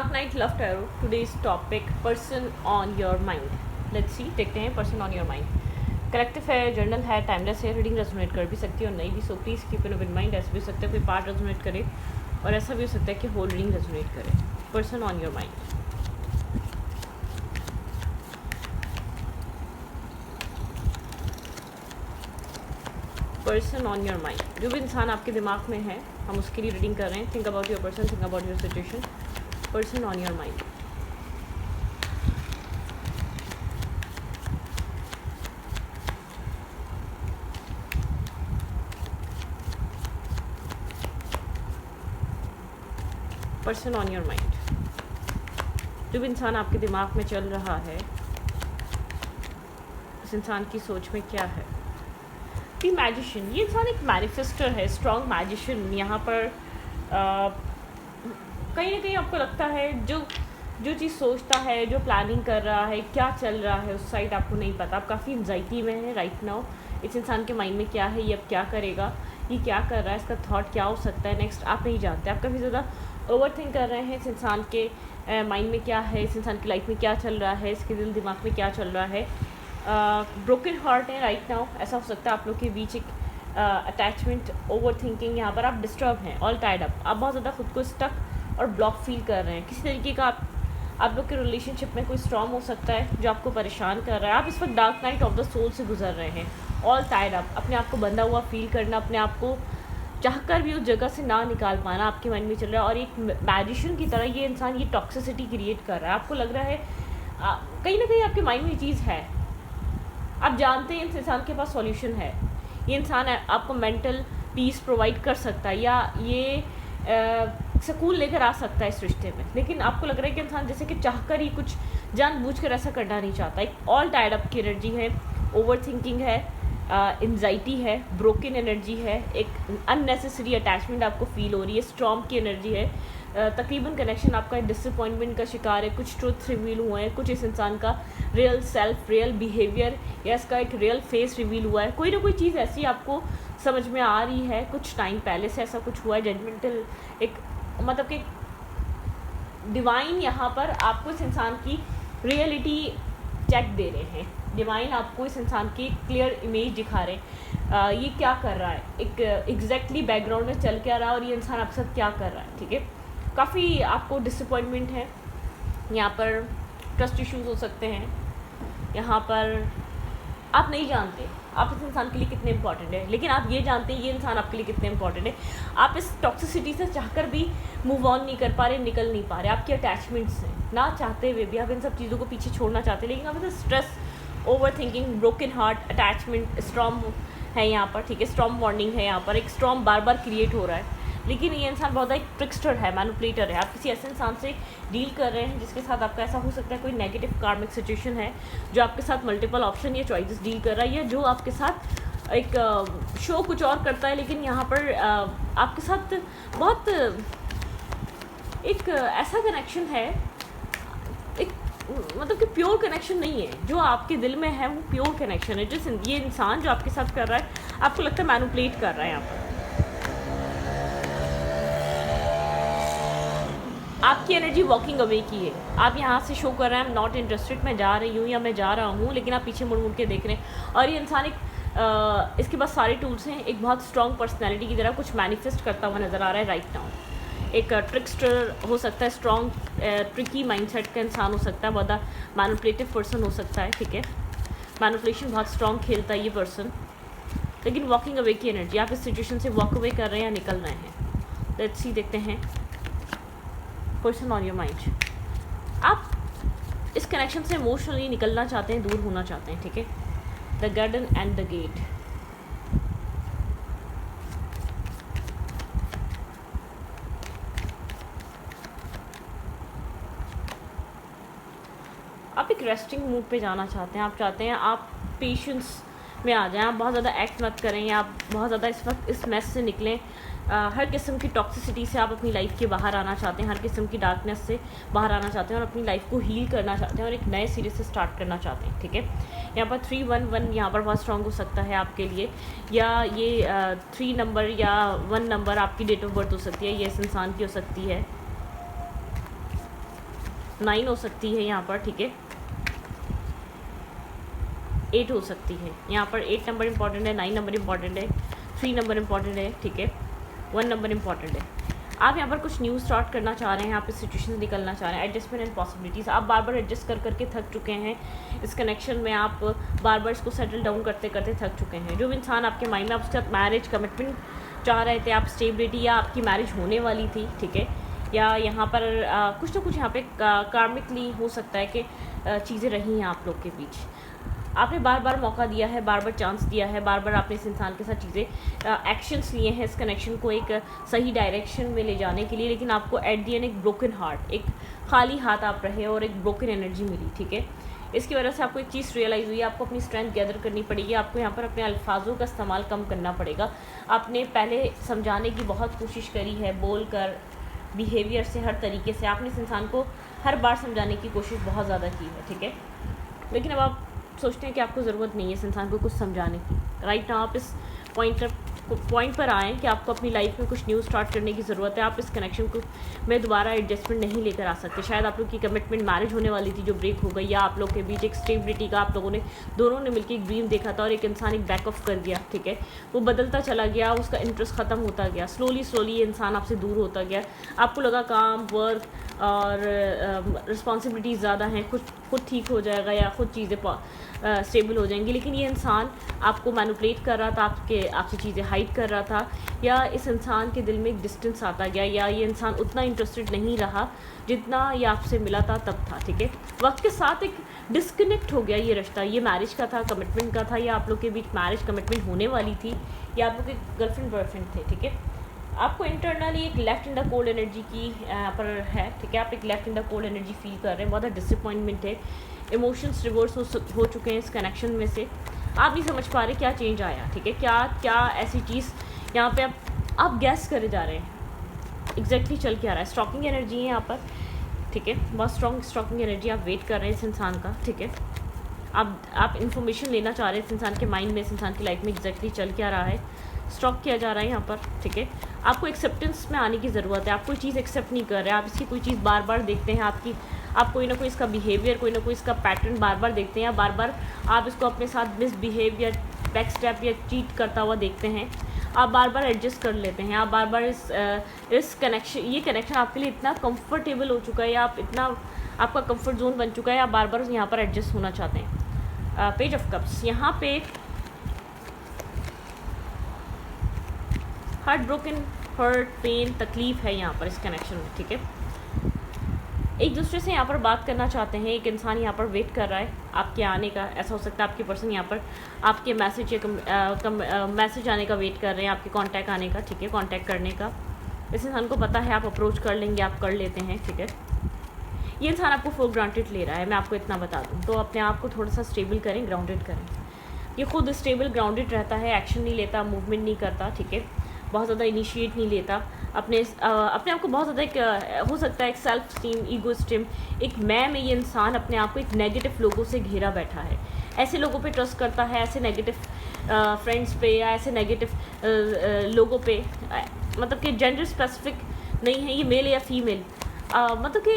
Dark Knight Love Tarot. Today's topic person on your mind. Let's see, देखते हैं person on your mind. Collective है, journal है, timeless है, reading resonate कर भी सकती है और नहीं भी. So please keep in open mind. ऐसा भी हो सकता है कोई पार्ट रेजोनेट करे और ऐसा भी हो सकता है कि होल रीडिंग रेजोनेट करे. Person on your mind. Person on your mind. जो भी इंसान आपके दिमाग में है, हम उसके लिए रीडिंग कर रहे हैं. Think about your person, think about your situation. Person on your mind. Person on your mind. जो भी इंसान आपके दिमाग में चल रहा है, इस इंसान की सोच में क्या है. दी मैजिशियन. ये इंसान एक मैनिफेस्टर है, स्ट्रॉन्ग मैजिशियन. यहाँ पर कहीं ना कहीं आपको लगता है जो चीज़ सोचता है, जो प्लानिंग कर रहा है, क्या चल रहा है उस साइड आपको नहीं पता. आप काफ़ी एंजाइटी में है राइट नाउ. इस इंसान के माइंड में क्या है, ये अब क्या करेगा, ये क्या कर रहा है, इसका थॉट क्या हो सकता है नेक्स्ट, आप नहीं जानते. आप काफ़ी ज़्यादा ओवर थिंक कर रहे हैं. इस इंसान के माइंड में क्या है, इस इंसान की लाइफ में क्या चल रहा है, इसके दिल दिमाग में क्या चल रहा है. ब्रोकन हार्ट है राइट नाउ. ऐसा हो सकता है आप लोग के बीच एक अटैचमेंट, ओवर थिंकिंग. यहाँ पर आप डिस्टर्ब हैं, ऑल टाइड अप. आप बहुत ज़्यादा खुद को स्टक और ब्लॉक फील कर रहे हैं. किसी तरीके का आप लोग के रिलेशनशिप में कोई स्ट्रॉन्ग हो सकता है जो आपको परेशान कर रहा है. आप इस वक्त dark night of the soul से गुजर रहे हैं. All tied up. अपने आप को बंधा हुआ फील करना, अपने आप को चाहकर भी उस जगह से ना निकाल पाना आपके माइंड में चल रहा है. और एक मैजिशियन की तरह ये इंसान ये टॉक्सिसिटी क्रिएट कर रहा है. आपको लग रहा है कहीं ना कहीं आपके माइंड में ये चीज़ है. आप जानते हैं इस इंसान के पास सॉल्यूशन है. ये इंसान आपको मेंटल पीस प्रोवाइड कर सकता है या ये सुकून लेकर आ सकता है इस रिश्ते में. लेकिन आपको लग रहा है कि इंसान जैसे कि चाहकर ही कुछ जानबूझकर ऐसा करना नहीं चाहता. एक ऑल टाइड अप की एनर्जी है, ओवर थिंकिंग है, एंजाइटी है, ब्रोकन एनर्जी है, एक अननेसेसरी अटैचमेंट आपको फील हो रही है, स्ट्रॉन्ग की एनर्जी है. तकरीबन कनेक्शन आपका डिसअपॉइंटमेंट का शिकार है. कुछ ट्रुथ रिवील हुए हैं, कुछ इस इंसान का रियल सेल्फ, रियल बिहेवियर या इसका एक रियल फेस रिवील हुआ है. कोई ना कोई चीज़ ऐसी आपको समझ में आ रही है. कुछ टाइम पहले से ऐसा कुछ हुआ है. जजमेंटल एक मतलब कि डिवाइन यहाँ पर आपको इस इंसान की रियलिटी चेक दे रहे हैं. डिवाइन आपको इस इंसान की क्लियर इमेज दिखा रहे हैं. ये क्या कर रहा है, एक एग्जैक्टली बैकग्राउंड में चल क्या रहा है और ये इंसान आपके साथ क्या कर रहा है. ठीक है, काफ़ी आपको डिसअपॉइंटमेंट है. यहाँ पर ट्रस्ट इश्यूज हो सकते हैं. यहाँ पर आप नहीं जानते आप इस इंसान के लिए कितने इंपॉर्टेंट है, लेकिन आप ये जानते हैं ये इंसान आपके लिए कितने इंपॉर्टेंट है. आप इस टॉक्सिसिटी से चाहकर भी मूव ऑन नहीं कर पा रहे, निकल नहीं पा रहे. आपके अटैचमेंट्स हैं, ना चाहते हुए भी आप इन सब चीज़ों को पीछे छोड़ना चाहते हैं. लेकिन आप इसे stress, over thinking, broken heart, attachment, storm है यहाँ पर. ठीक है, स्ट्रॉम बॉन्डिंग है यहाँ पर. एक स्ट्रॉम बार बार क्रिएट हो रहा है. लेकिन ये इंसान बहुत ज़्यादा एक ट्रिक्स्टर है, मैनिपुलेटर है. आप किसी ऐसे इंसान से डील कर रहे हैं जिसके साथ आपका ऐसा हो सकता है कोई नेगेटिव कार्मिक सिचुएशन है, जो आपके साथ मल्टीपल ऑप्शन या चॉइसेस डील कर रहा है, या जो आपके साथ एक शो कुछ और करता है. लेकिन यहाँ पर आपके साथ बहुत एक ऐसा कनेक्शन है, एक मतलब कि प्योर कनेक्शन नहीं है. जो आपके दिल में है वो प्योर कनेक्शन है. जिस ये इंसान जो आपके साथ कर रहा है, आपको लगता है मैनिपुलेट कर रहा है. यहाँ पर आपकी एनर्जी वॉकिंग अवे की है. आप यहाँ से शो कर रहे हैं आई एम नॉट इंटरेस्टेड, मैं जा रही हूँ या मैं जा रहा हूँ, लेकिन आप पीछे मुड़ मुड़ के देख रहे हैं. और ये इंसान एक इसके पास सारे टूल्स हैं. एक बहुत स्ट्रॉन्ग पर्सनैलिटी की तरह कुछ मैनिफेस्ट करता हुआ नज़र आ रहा है राइट नाउ. एक ट्रिक्स्टर हो सकता है, स्ट्रॉन्ग ट्रिकी माइंडसेट का इंसान हो सकता है, बहुत मैनिपुलेटिव पर्सन हो सकता है. ठीक है, मैनिपुलेशन बहुत स्ट्रॉन्ग खेलता है ये पर्सन. लेकिन वॉकिंग अवे की एनर्जी, आप इस सिचुएशन से वॉक अवे कर रहे हैं या निकल रहे हैं. लेट्स सी, देखते हैं पर्सन ऑन योर माइंड. आप इस कनेक्शन से इमोशनली निकलना चाहते हैं, दूर होना चाहते हैं. ठीक है, the garden and the gate. आप एक रेस्टिंग मूड पे जाना चाहते हैं. आप चाहते हैं आप पेशेंस में आ जाएं. आप बहुत ज़्यादा एक्ट मत करें, या आप बहुत ज़्यादा इस वक्त इस मैस से निकलें. हर किस्म की टॉक्सिसिटी से आप अपनी लाइफ के बाहर आना चाहते हैं. हर किस्म की डार्कनेस से बाहर आना चाहते हैं और अपनी लाइफ को हील करना चाहते हैं और एक नए सिरे से स्टार्ट करना चाहते हैं. ठीक है, यहाँ पर 311 यहाँ पर बहुत स्ट्रॉन्ग हो सकता है आपके लिए, या ये 3 नंबर या 1 नंबर आपकी डेट ऑफ बर्थ हो सकती है. ये इस इंसान की हो सकती है. 9 हो सकती है यहाँ पर, ठीक है, 8 हो सकती है यहाँ पर। 8 नंबर इंपॉर्टेंट है, 9 नंबर इंपॉर्टेंट है, 3 नंबर इंपॉर्टेंट है, ठीक है, 1 नंबर इंपॉर्टेंट है। आप यहाँ पर कुछ न्यू स्टार्ट करना चाह रहे हैं, यहाँ पे सिचुएशन निकलना चाह रहे हैं, एडजस्टमेंट एंड पॉसिबिलिटीज़। आप बार बार एडजस्ट कर करके थक चुके हैं इस कनेक्शन में, आप बार बार इसको सेटल डाउन करते करते थक चुके हैं। जो भी इंसान आपके माइंड में, आप उसके साथ मैरिज कमिटमेंट चाह रहे थे, आप स्टेबिलिटी, या आपकी मैरिज होने वाली थी, ठीक है, या यहाँ पर कुछ ना कुछ यहाँ पे कार्मिकली हो सकता है कि चीज़ें रही हैं आप लोग के बीच। आपने बार बार मौका दिया है, बार बार चांस दिया है, बार बार आपने इस इंसान के साथ चीज़ें एक्शंस लिए हैं इस कनेक्शन को एक सही डायरेक्शन में ले जाने के लिए, लेकिन आपको एट दी एंड एक ब्रोकन हार्ट, एक खाली हाथ आप रहे और एक ब्रोकन एनर्जी मिली, ठीक है। इसकी वजह से आपको एक चीज़ रियलाइज़ हुई, आपको अपनी स्ट्रेंथ गैदर करनी पड़ेगी, आपको यहाँ पर अपने अल्फाजों का इस्तेमाल कम करना पड़ेगा। आपने पहले समझाने की बहुत कोशिश करी है, बोल कर, बिहेवियर से, हर तरीके से आपने इस इंसान को हर बार समझाने की कोशिश बहुत ज़्यादा की है, ठीक है, लेकिन अब आप सोचते हैं कि आपको ज़रूरत नहीं है इस इंसान को कुछ समझाने की। राइट नाउ आप इस पॉइंट पर आएँ कि आपको अपनी लाइफ में कुछ न्यू स्टार्ट करने की ज़रूरत है। आप इस कनेक्शन को में दोबारा एडजस्टमेंट नहीं लेकर आ सकते। शायद आप लोग की कमिटमेंट, मैरिज होने वाली थी जो ब्रेक हो गई, या आप लोग के बीच एक स्टेबिलिटी का आप लोगों ने दोनों ने मिलकर एक ड्रीम देखा था और एक इंसान एक बैक ऑफ कर गया, ठीक है, वो बदलता चला गया, उसका इंटरेस्ट ख़त्म होता गया, स्लोली ये इंसान आपसे दूर होता गया। आपको लगा काम, वर्क और रिस्पॉन्सिबिलिटीज़ ज़्यादा हैं, खुद ठीक हो जाएगा या खुद चीज़ें स्टेबल हो जाएंगी, लेकिन ये इंसान आपको मैनिपुलेट कर रहा था, आपसे चीज़ें हाइड कर रहा था, या इस इंसान के दिल में एक डिस्टेंस आता गया, या ये इंसान उतना इंटरेस्टेड नहीं रहा जितना ये आपसे मिला था तब था, ठीक है। वक्त के साथ एक डिस्कनेक्ट हो गया ये रिश्ता, ये मैरिज का था, कमिटमेंट का था, या आप लोग के बीच मैरिज कमिटमेंट होने वाली थी, या आप लोग के गर्लफ्रेंड बॉयफ्रेंड थे, ठीक है। आपको इंटरनली एक left in the cold energy की पर है, ठीक है, आप एक left in the cold energy feel कर रहे हैं, बहुत डिसअपॉइंटमेंट है, इमोशंस रिवर्स हो चुके हैं इस कनेक्शन में से, आप नहीं समझ पा रहे क्या चेंज आया, ठीक है, क्या ऐसी चीज़ यहाँ पे आप गैस करे जा रहे हैं एग्जैक्टली चल के आ रहा है। स्टॉकिंग एनर्जी है यहाँ पर, ठीक है, बहुत स्ट्रॉन्ग स्टॉकिंग एनर्जी, आप वेट कर रहे हैं इस इंसान का, ठीक है, आप इन्फॉर्मेशन लेना चाह रहे हैं इस इंसान के माइंड में, इस इंसान की लाइफ में एग्जैक्टली चल क्या रहा है, स्टॉक किया जा रहा है यहाँ पर, ठीक है। आपको एक्सेप्टेंस में आने की ज़रूरत है, आप कोई चीज़ एक्सेप्ट नहीं कर रहे, आप इसकी कोई चीज़ बार बार देखते हैं, आप कोई ना कोई इसका बिहेवियर, कोई ना कोई इसका पैटर्न बार बार देखते हैं, या बार बार आप इसको अपने साथ मिसबिहेव या बैक स्टेप या चीट करता हुआ देखते हैं, आप बार बार एडजस्ट कर लेते हैं, आप बार बार इस कनेक्शन, ये कनेक्शन आपके लिए इतना कंफर्टेबल हो चुका है, या आपका कंफर्ट जोन बन चुका है, आप बार बार यहाँ पर एडजस्ट होना चाहते हैं। पेज ऑफ कप्स, यहाँ पे हार्ट ब्रोकन, हर्ट, पेन, तकलीफ़ है यहाँ पर इस कनेक्शन में, ठीक है। एक दूसरे से यहाँ पर बात करना चाहते हैं, एक इंसान यहाँ पर वेट कर रहा है आपके आने का, ऐसा हो सकता है आपकी पर्सन यहाँ पर आपके मैसेज या मैसेज आने का वेट कर रहे हैं, आपके कांटेक्ट आने का, ठीक है, कांटेक्ट करने का। इस इंसान को पता है आप अप्रोच कर लेंगे, आप कर लेते हैं, ठीक है। ये इंसान आपको फॉर ग्रांटेड ले रहा है, मैं आपको इतना बता दूँ, तो अपने आप को थोड़ा सा स्टेबल करें, ग्राउंडेड करें। ये खुद स्टेबल ग्राउंडेड रहता है, एक्शन नहीं लेता, मूवमेंट नहीं करता, ठीक है, बहुत ज़्यादा इनिशिएट नहीं लेता, अपने आप को बहुत ज़्यादा एक हो सकता है एक सेल्फ स्टीम, ईगो स्टीम, एक मैं में ये इंसान अपने आप को एक नेगेटिव लोगों से घेरा बैठा है, ऐसे लोगों पे ट्रस्ट करता है, ऐसे नेगेटिव फ्रेंड्स पे, या ऐसे नेगेटिव लोगों पे, मतलब कि जेंडर स्पेसिफिक नहीं है ये, मेल या फीमेल, मतलब कि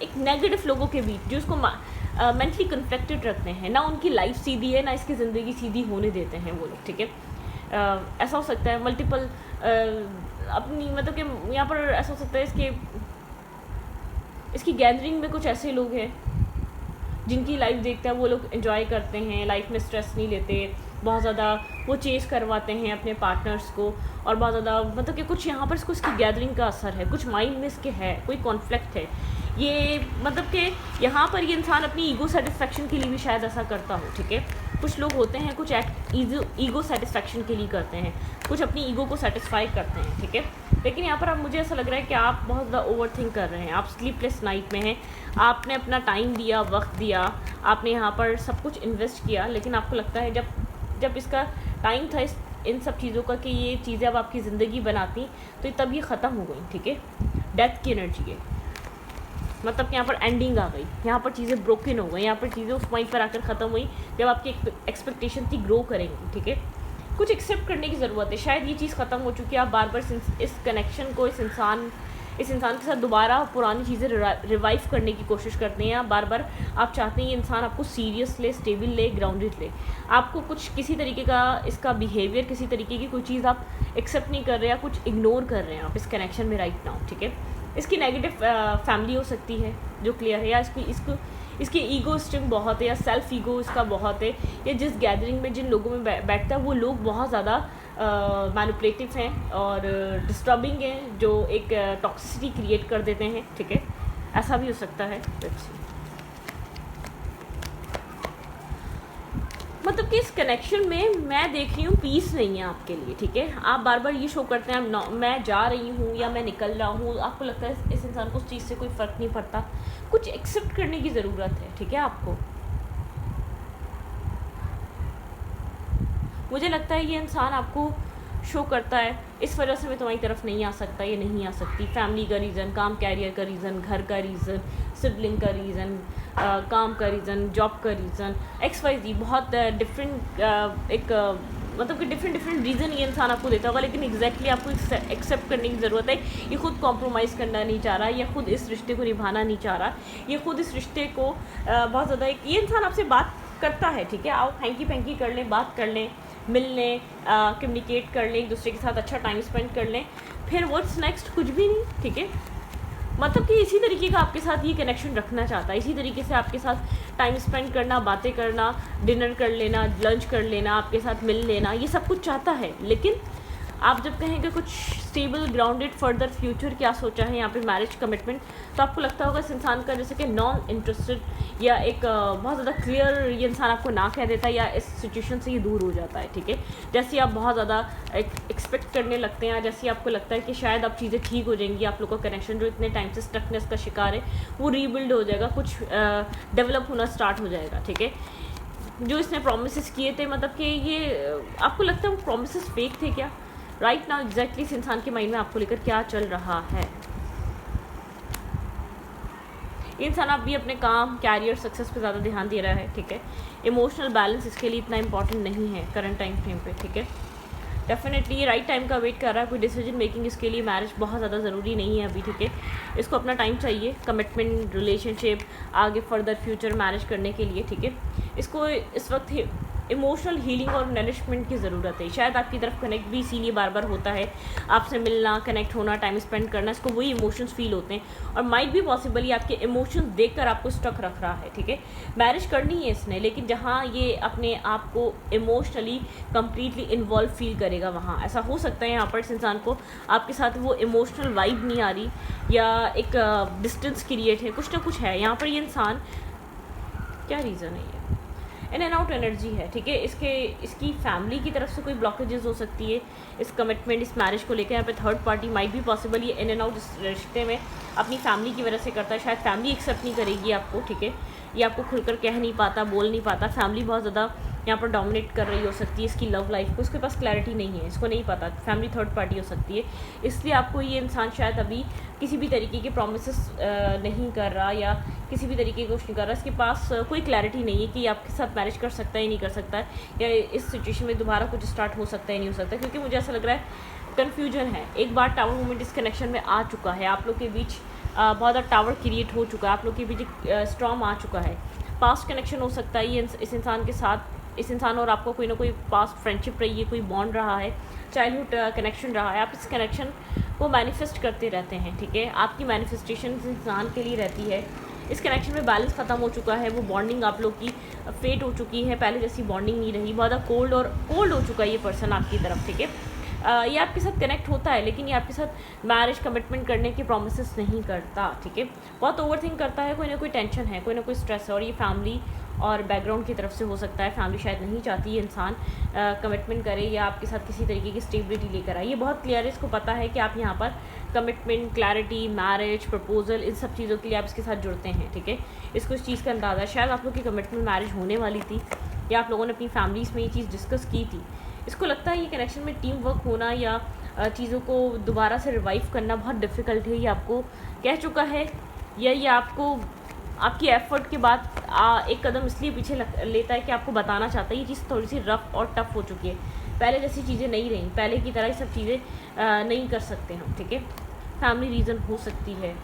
एक नेगेटिव लोगों के बीच जो उसको मेंटली कन्फ्लिक्टेड रखते हैं, ना उनकी लाइफ सीधी है, ना इसकी ज़िंदगी सीधी होने देते हैं वो लोग, ठीक है। ऐसा हो सकता है मल्टीपल अपनी, मतलब कि यहाँ पर ऐसा हो सकता है इसकी गैदरिंग में कुछ ऐसे लोग हैं जिनकी लाइफ देखते हैं वो लोग एंजॉय करते हैं, लाइफ में स्ट्रेस नहीं लेते, बहुत ज़्यादा वो चेस करवाते हैं अपने पार्टनर्स को, और बहुत ज़्यादा मतलब कि कुछ यहाँ पर इसकी गैदरिंग का असर है, कुछ माइंड में इसके है, कोई कॉन्फ्लिक्ट है, ये मतलब कि यहाँ पर ये इंसान अपनी ईगो सेटिस्फेक्शन के लिए भी शायद ऐसा करता हो, ठीक है। कुछ लोग होते हैं कुछ एक्ट ईगो सेटिस्फेक्शन के लिए करते हैं, कुछ अपनी ईगो को सेटिस्फाई करते हैं, ठीक है। लेकिन यहाँ पर अब मुझे ऐसा लग रहा है कि आप बहुत ज़्यादा ओवर थिंक कर रहे हैं, आप स्लीपलेस नाइट में हैं, आपने अपना टाइम दिया, वक्त दिया, आपने यहाँ पर सब कुछ इन्वेस्ट किया, लेकिन आपको लगता है जब इसका टाइम था इन सब चीज़ों का कि ये चीज़ें अब आपकी ज़िंदगी बनाती, तो तब ये ख़त्म हो गई, ठीक है। डेथ की एनर्जी है, मतलब कि यहाँ पर एंडिंग आ गई, यहाँ पर चीज़ें ब्रोकन हो गई, यहाँ पर चीज़ें उस पॉइंट पर आकर ख़त्म हुई जब आपकी एक्सपेक्टेशन थी ग्रो करेंगी, ठीक है। कुछ एक्सेप्ट करने की ज़रूरत है, शायद ये चीज़ ख़त्म हो चुकी है, आप बार बार इस कनेक्शन को, इस इंसान इस इंसान के साथ दोबारा पुरानी चीज़ें रिवाइव करने की कोशिश करते हैं। बार बार आप चाहते हैं ये इंसान आपको सीरियस ले, स्टेबल ले, ग्राउंडेड ले। आपको कुछ किसी तरीके का इसका बिहेवियर, किसी तरीके की कोई चीज़ आप एक्सेप्ट नहीं कर रहे हैं, कुछ इग्नोर कर रहे हैं आप इस कनेक्शन में राइट नाउ, ठीक है। इसकी नेगेटिव फैमिली हो सकती है जो क्लियर है, या इसकी ईगोइस्टिक बहुत है, या सेल्फ ईगो इसका बहुत है, या जिस गैदरिंग में जिन लोगों में बैठता है वो लोग बहुत ज़्यादा मैनिपुलेटिव हैं और डिस्टर्बिंग हैं, जो एक टॉक्सिसिटी क्रिएट कर देते हैं, ठीक है। ऐसा भी हो सकता है। मतलब कि इस कनेक्शन में मैं देख रही हूँ पीस नहीं है आपके लिए, ठीक है। आप बार बार ये शो करते हैं मैं जा रही हूँ या मैं निकल रहा हूँ, आपको लगता है इस इंसान को उस चीज़ से कोई फ़र्क नहीं पड़ता। कुछ एक्सेप्ट करने की ज़रूरत है, ठीक है। आपको मुझे लगता है ये इंसान आपको शो करता है इस वजह से मैं तुम्हारी तरफ नहीं आ सकता, ये नहीं आ सकती। फैमिली का रीज़न, काम कैरियर का रीज़न, घर का रीज़न, सिबलिंग का रीज़न, काम का रीज़न, जॉब का रीज़न, XYZ बहुत डिफरेंट मतलब कि डिफरेंट रीज़न ये इंसान आपको देता होगा, लेकिन एग्जैक्टली आपको एक्सेप्ट करने की ज़रूरत है। ये खुद कॉम्प्रोमाइज़ करना नहीं चाह रहा, या खुद इस रिश्ते को निभाना नहीं चाह रहा, ये खुद इस रिश्ते को बहुत ज़्यादा ये इंसान आपसे बात करता है, ठीक है। आओ हैंकी पैंकी कर लें, बात कर लें, मिल लें, कम्युनिकेट कर लें, एक दूसरे के साथ अच्छा टाइम स्पेंड कर लें, फिर व्हाट्स नेक्स्ट, कुछ भी नहीं, ठीक है। मतलब कि इसी तरीके का आपके साथ ये कनेक्शन रखना चाहता है, इसी तरीके से आपके साथ टाइम स्पेंड करना, बातें करना, डिनर कर लेना, लंच कर लेना, आपके साथ मिल लेना, ये सब कुछ चाहता है। लेकिन आप जब कहेंगे कुछ स्टेबल, ग्राउंडेड, फर्दर फ्यूचर क्या सोचा है यहाँ पे, मैरिज कमिटमेंट, तो आपको लगता होगा इस इंसान का जैसे कि नॉन इंटरेस्टेड, या एक बहुत ज़्यादा क्लियर ये इंसान आपको ना कह देता है, या इस सिचुएशन से ये दूर हो जाता है, ठीक है। जैसे आप बहुत ज़्यादा एक्सपेक्ट करने लगते हैं, जैसे आपको लगता है कि शायद अब चीज़ें ठीक हो जाएंगी, आप लोग का कनेक्शन जो इतने टाइम से स्टकनेस का शिकार है वो रीबिल्ड हो जाएगा, कुछ डेवलप होना स्टार्ट हो जाएगा, ठीक है। जो इसने प्रोमिस किए थे, मतलब कि ये आपको लगता है वो प्रोमिस फेक थे क्या? राइट नाउ एग्जैक्टली इस इंसान के माइंड में आपको लेकर क्या चल रहा है। इंसान आप भी अपने काम, कैरियर, सक्सेस पे ज़्यादा ध्यान दे रहा है, ठीक है। इमोशनल बैलेंस इसके लिए इतना इंपॉर्टेंट नहीं है करंट टाइम फ्रेम पे, ठीक है। डेफिनेटली राइट टाइम का वेट कर रहा है, कोई डिसीजन मेकिंग इसके लिए मैरिज बहुत ज़्यादा ज़रूरी नहीं है अभी, ठीक है। इसको अपना टाइम चाहिए, कमिटमेंट, रिलेशनशिप, आगे फर्दर फ्यूचर मैरिज करने के लिए, ठीक है। इसको इस वक्त इमोशनल हीलिंग और नरिशमेंट की ज़रूरत है। शायद आपकी तरफ कनेक्ट भी इसीलिए बार बार होता है, आपसे मिलना, कनेक्ट होना, टाइम स्पेंड करना, इसको वही इमोशंस फील होते हैं। और माइट भी पॉसिबली आपके इमोशंस देखकर आपको स्टक रख रहा है, ठीक है। मैरिज करनी है इसने, लेकिन जहाँ ये अपने आप को इमोशनली कम्प्लीटली इन्वॉल्व फील करेगा, वहाँ ऐसा हो सकता है यहाँ पर इस इंसान को आपके साथ वो इमोशनल वाइब नहीं आ रही, या एक डिस्टेंस क्रिएट है, कुछ ना कुछ है यहाँ पर। ये इंसान क्या रीज़न है, ये इन एंड आउट एनर्जी है, ठीक है। इसकी फैमिली की तरफ से कोई ब्लॉकेजेस हो सकती है इस कमिटमेंट, इस मैरिज को लेकर। यहाँ पे थर्ड पार्टी माइट भी पॉसिबल, ये इन एंड आउट इस रिश्ते में अपनी फैमिली की वजह से करता है। शायद फैमिली एक्सेप्ट नहीं करेगी आपको, ठीक है। ये आपको खुलकर कह नहीं पाता, बोल नहीं पाता, फैमिली बहुत ज़्यादा यहाँ पर डोमिनेट कर रही हो सकती है इसकी लव लाइफ को। इसके पास क्लैरिटी नहीं है, इसको नहीं पता, फैमिली थर्ड पार्टी हो सकती है। इसलिए आपको ये इंसान शायद अभी किसी भी तरीके के प्रोमिसेस नहीं कर रहा, या किसी भी तरीके की कुछ नहीं कर रहा। इसके पास कोई क्लैरिटी नहीं है कि आपके साथ मैरिज कर सकता है नहीं कर सकता है, या इस सिचुएशन में दोबारा कुछ स्टार्ट हो सकता है नहीं हो सकता, क्योंकि मुझे ऐसा लग रहा है कन्फ्यूजन है। एक बार टावर मोमेंट इस कनेक्शन में आ चुका है, आप लोग के बीच बहुत ज़्यादा टावर क्रिएट हो चुका है, आप लोग के बीच स्टॉर्म आ चुका है। पास्ट कनेक्शन हो सकता है ये इस इंसान के साथ, इस इंसान और आपको कोई ना कोई पास्ट फ्रेंडशिप रही है, कोई बॉन्ड रहा है, चाइल्डहुड कनेक्शन रहा है। आप इस कनेक्शन को मैनिफेस्ट करते रहते हैं, ठीक है। आपकी मैनिफेस्टेशन इस इंसान के लिए रहती है। इस कनेक्शन में बैलेंस ख़त्म हो चुका है, वो बॉन्डिंग आप लोग की फेट हो चुकी है, पहले जैसी बॉन्डिंग नहीं रही, बहुत ज़्यादा कोल्ड हो चुका है ये पर्सन आपकी तरफ, ठीक है। ये आपके साथ कनेक्ट होता है, लेकिन ये आपके साथ मैरिज कमिटमेंट करने के प्रोमिसेस नहीं करता, ठीक है। बहुत ओवरथिंक करता है, कोई ना कोई टेंशन है, कोई ना कोई स्ट्रेस है, और ये फैमिली और बैकग्राउंड की तरफ से हो सकता है। फैमिली शायद नहीं चाहती ये इंसान कमिटमेंट करे या आपके साथ किसी तरीके की स्टेबिलिटी लेकर आए। ये बहुत क्लियर है, इसको पता है कि आप यहाँ पर कमिटमेंट, क्लैरिटी, मैरिज, प्रपोजल, इन सब चीज़ों के लिए आप इसके साथ जुड़ते हैं, ठीक है। इसको इस चीज़ का अंदाज़ा, शायद आप लोग की कमिटमेंट मैरिज होने वाली थी, या आप लोगों ने अपनी फैमिलीज़ में ये चीज़ डिस्कस की थी। इसको लगता है ये कनेक्शन में टीम वर्क होना या चीज़ों को दोबारा से रिवाइव करना बहुत डिफ़िकल्ट है, ये आपको कह चुका है, या ये आपको आपकी एफर्ट के बाद एक कदम इसलिए पीछे लेता है कि आपको बताना चाहता है ये चीज़ थोड़ी सी रफ और टफ हो चुकी है, पहले जैसी चीज़ें नहीं रहीं, पहले की तरह ये सब चीज़ें नहीं कर सकते हम, ठीक है। फैमिली रीज़न हो सकती है।